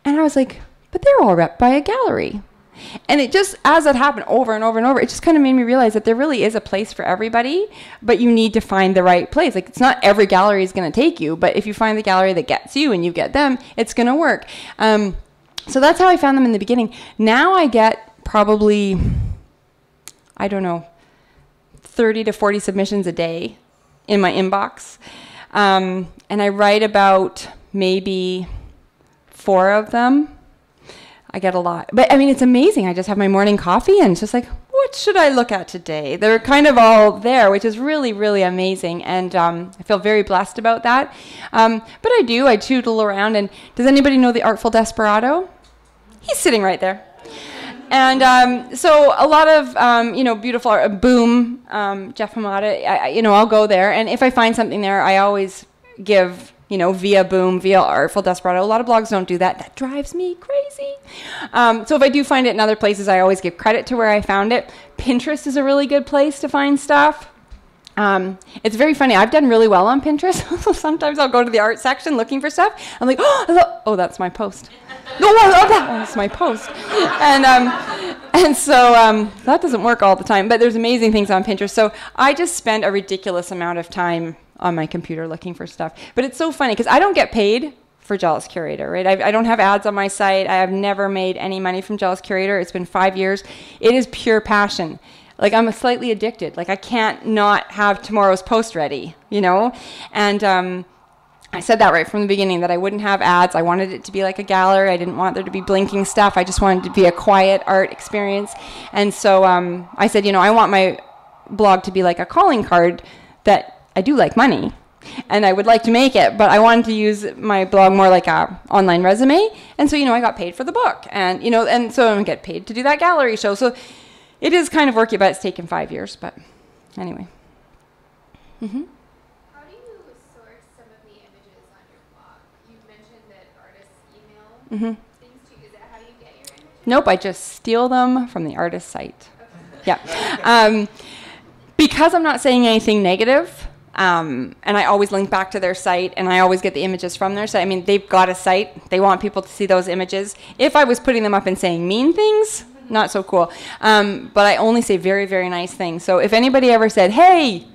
And I was like, but they're all repped by a gallery. And it just, as it happened over and over and over, it just kind of made me realize that there really is a place for everybody, but you need to find the right place. Like, it's not every gallery is going to take you, but if you find the gallery that gets you and you get them, it's going to work. So that's how I found them in the beginning. Now I get probably, 30 to 40 submissions a day in my inbox. And I write about maybe 4 of them. I get a lot. But, it's amazing. I just have my morning coffee, and it's just like, what should I look at today? They're kind of all there, which is really, really amazing. And I feel very blessed about that. But I tootle around. And does anybody know the Artful Desperado? He's sitting right there. And so a lot of, beautiful art, Boom, Jeff Hamada, I'll go there. And if I find something there, I always give, via Boom, via Artful Desperado. A lot of blogs don't do that. That drives me crazy. So if I do find it in other places, I always give credit to where I found it. Pinterest is a really good place to find stuff. It's very funny. I've done really well on Pinterest. Sometimes I'll go to the art section looking for stuff. I'm like, oh, that's my post. No, that's my post. And so that doesn't work all the time, but there's amazing things on Pinterest. So I just spend a ridiculous amount of time on my computer looking for stuff. But it's so funny because I don't get paid for Jealous Curator, right? I don't have ads on my site. I have never made any money from Jealous Curator. It's been 5 years. It is pure passion. Like, I'm slightly addicted. Like, I can't not have tomorrow's post ready, you know? And I said that right from the beginning, that I wouldn't have ads. I wanted it to be like a gallery. I didn't want there to be blinking stuff. I just wanted it to be a quiet art experience. And so I said, you know, I want my blog to be like a calling card that I do like money. And I would like to make it, but I wanted to use my blog more like a online resume. And so, you know, I got paid for the book. And, you know, and so I don't get paid to do that gallery show. So it is kind of worky, but it's taken 5 years. But anyway. Mm-hmm. How do you source some of the images on your blog? You mentioned that artists email things to you. Is that how you get your images? Nope, I just steal them from the artist's site. Okay. Yeah. Because I'm not saying anything negative, and I always link back to their site, and I always get the images from their site. I mean, they've got a site. They want people to see those images. If I was putting them up and saying mean things, not so cool. But I only say very, very nice things. So if anybody ever said, hey,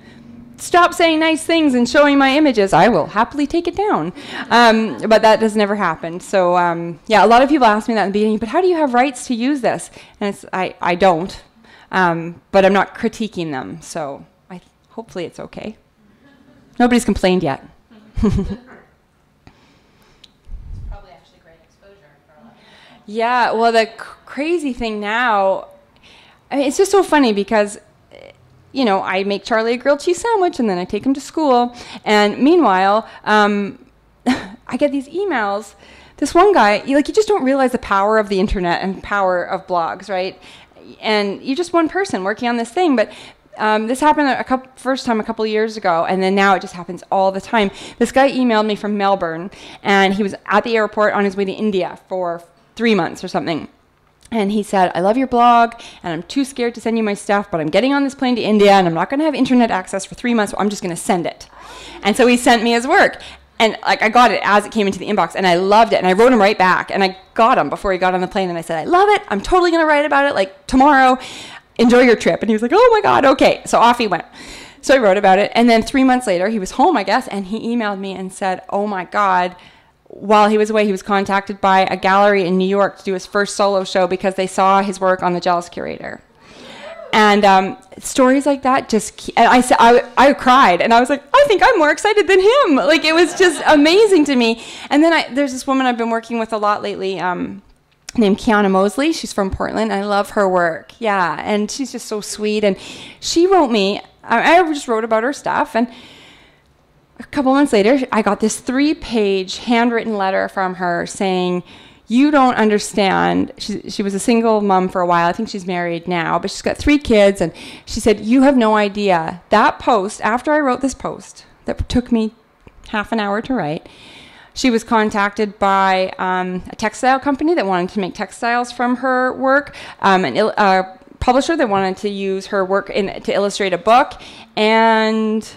stop saying nice things and showing my images, I will happily take it down. But that has never happened. So yeah, a lot of people ask me that in the beginning, but how do you have rights to use this? And it's, I don't. But I'm not critiquing them. So hopefully it's okay. Nobody's complained yet. It's probably actually great exposure for a lot of people. Yeah, well, the crazy thing now, I mean, it's just so funny because, you know, I make Charlie a grilled cheese sandwich and then I take him to school. And meanwhile, I get these emails. This one guy, you just don't realize the power of the internet and power of blogs, right? And you're just one person working on this thing, but this happened first time a couple of years ago, and then now it just happens all the time. This guy emailed me from Melbourne, and he was at the airport on his way to India for 3 months or something. And he said, I love your blog, and I'm too scared to send you my stuff, but I'm getting on this plane to India, and I'm not going to have internet access for 3 months, so I'm just going to send it. And so he sent me his work. And like, I got it as it came into the inbox, and I loved it, and I wrote him right back, and I got him before he got on the plane, and I said, I love it, I'm totally going to write about it, like, tomorrow. Enjoy your trip. And he was like, oh my God, okay. So off he went. So I wrote about it. And then 3 months later, he was home, I guess, and he emailed me and said, oh my God, while he was away, he was contacted by a gallery in New York to do his first solo show because they saw his work on the Jealous Curator. And stories like that just, and I cried, and I was like, I think I'm more excited than him. Like, it was just amazing to me. And then there's this woman I've been working with a lot lately, named Kiana Mosley. She's from Portland. I love her work. Yeah, and she's just so sweet. And she wrote me, I just wrote about her stuff, and a couple months later, I got this 3-page handwritten letter from her saying, you don't understand. She was a single mom for a while. I think she's married now, but she's got 3 kids, and she said, you have no idea. That post, after I wrote this post, that took me half an hour to write, she was contacted by a textile company that wanted to make textiles from her work, a publisher that wanted to use her work to illustrate a book, and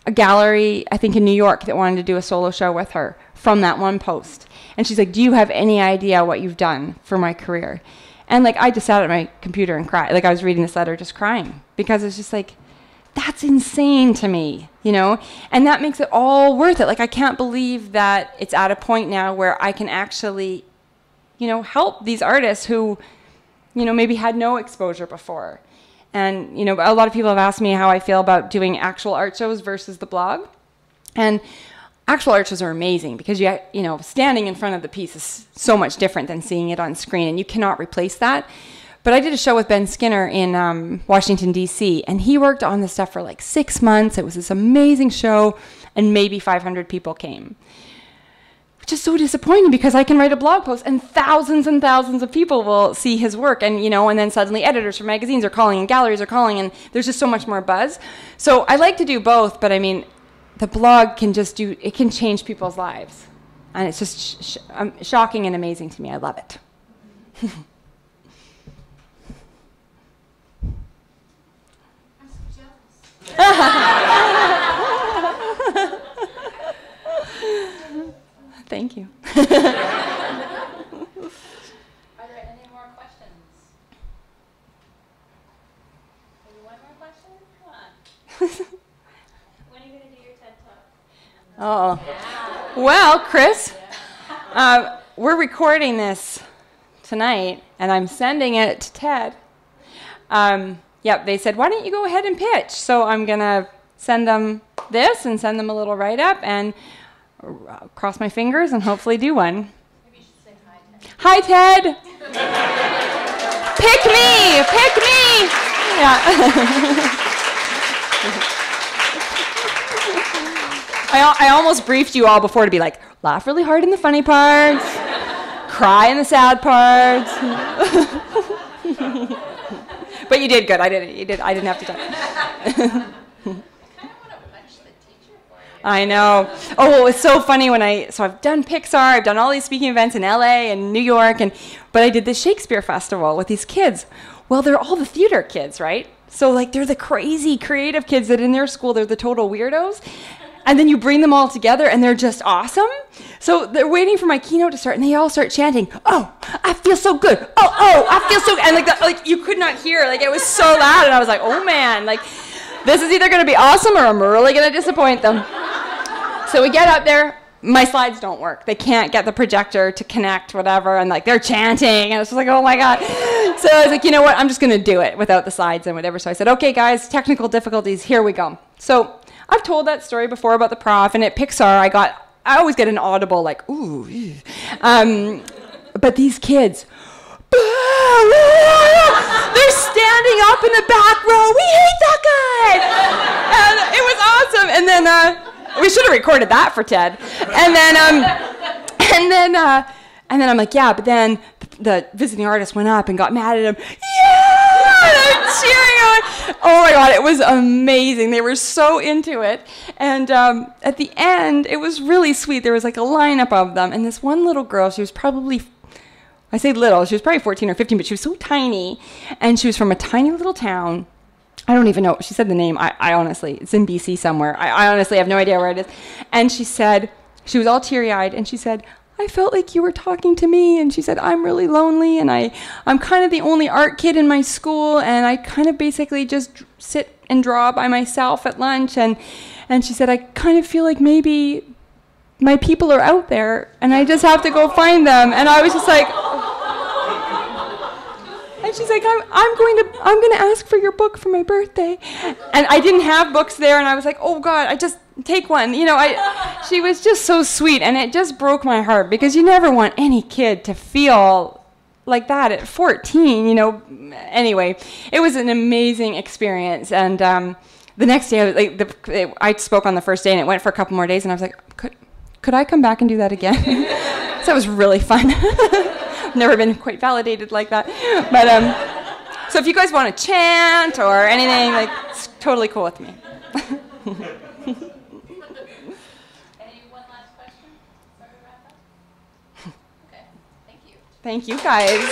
a gallery, I think in New York, that wanted to do a solo show with her from that one post. And she's like, do you have any idea what you've done for my career? And like, I just sat at my computer and cried. Like, I was reading this letter just crying, because it's just like, that's insane to me, you know? And that makes it all worth it. Like, I can't believe that it's at a point now where I can actually, you know, help these artists who, you know, maybe had no exposure before. And, you know, a lot of people have asked me how I feel about doing actual art shows versus the blog. And actual art shows are amazing because, you know, standing in front of the piece is so much different than seeing it on screen, and you cannot replace that. But I did a show with Ben Skinner in Washington, D.C., and he worked on this stuff for like 6 months. It was this amazing show, and maybe 500 people came. Which is so disappointing, because I can write a blog post and thousands of people will see his work, and, you know, and then suddenly editors from magazines are calling and galleries are calling, and there's just so much more buzz. So I like to do both, but I mean, the blog can just it can change people's lives. And it's just shocking and amazing to me. I love it. Thank you. Are there any more questions? Maybe one more question? Come on. When are you going to do your TED Talk? Oh. Well, Chris, We're recording this tonight, and I'm sending it to Ted. Yep, they said, why don't you go ahead and pitch? So I'm going to send them this and send them a little write-up and cross my fingers and hopefully do one. Maybe you should say hi, Ted. Hi, Ted! Pick me! Pick me! Yeah. I almost briefed you all before to be like, laugh really hard in the funny parts, cry in the sad parts. But you did good. I didn't have to talk. I kind of want to punch the teacher for you. I know. Oh, well, it was so funny when so I've done Pixar, I've done all these speaking events in LA and New York, but I did the Shakespeare Festival with these kids. Well, they're all the theater kids, right? So like they're the crazy creative kids that in their school they're the total weirdos. And then you bring them all together and they're just awesome. So they're waiting for my keynote to start and they all start chanting, oh, I feel so good. Oh, I feel so good. And like you could not hear, like it was so loud. And I was like, oh man, like this is either gonna be awesome or I'm really gonna disappoint them. So we get up there, my slides don't work. They can't get the projector to connect, whatever. And like they're chanting and it's just like, oh my God. So I was like, you know what, I'm just gonna do it without the slides and whatever. So I said, okay guys, technical difficulties, here we go. So I've told that story before about the prof, and at Pixar, I always get an audible, like, ooh. But these kids, they're standing up in the back row, we hate that guy! And it was awesome. And then, we should have recorded that for Ted. And then I'm like, yeah, but then the visiting artist went up and got mad at him. Yeah! And I'm cheering on. Oh my God, it was amazing. They were so into it. And at the end, it was really sweet. There was like a lineup of them. And this one little girl, she was probably, I say little, she was probably 14 or 15, but she was so tiny. And she was from a tiny little town. I don't even know. She said the name. I honestly, it's in BC somewhere. I honestly have no idea where it is. And she said, she was all teary-eyed, and she said, I felt like you were talking to me. And she said, I'm really lonely, and I'm kind of the only art kid in my school, and I kind of basically just sit and draw by myself at lunch. And she said, I kind of feel like maybe my people are out there, and I just have to go find them. And I was just like, and she's like, I'm going to ask for your book for my birthday. And I didn't have books there, and I was like, oh God, I just take one. You know, she was just so sweet, and it just broke my heart because you never want any kid to feel like that at 14, you know. Anyway, it was an amazing experience. And the next day, I was like, I spoke on the first day, and it went for a couple more days, and I was like, could I come back and do that again? So it was really fun. Never been quite validated like that. But so if you guys want to chant or anything, like, it's totally cool with me. Any one last question before we wrap up? Okay, thank you. Thank you guys.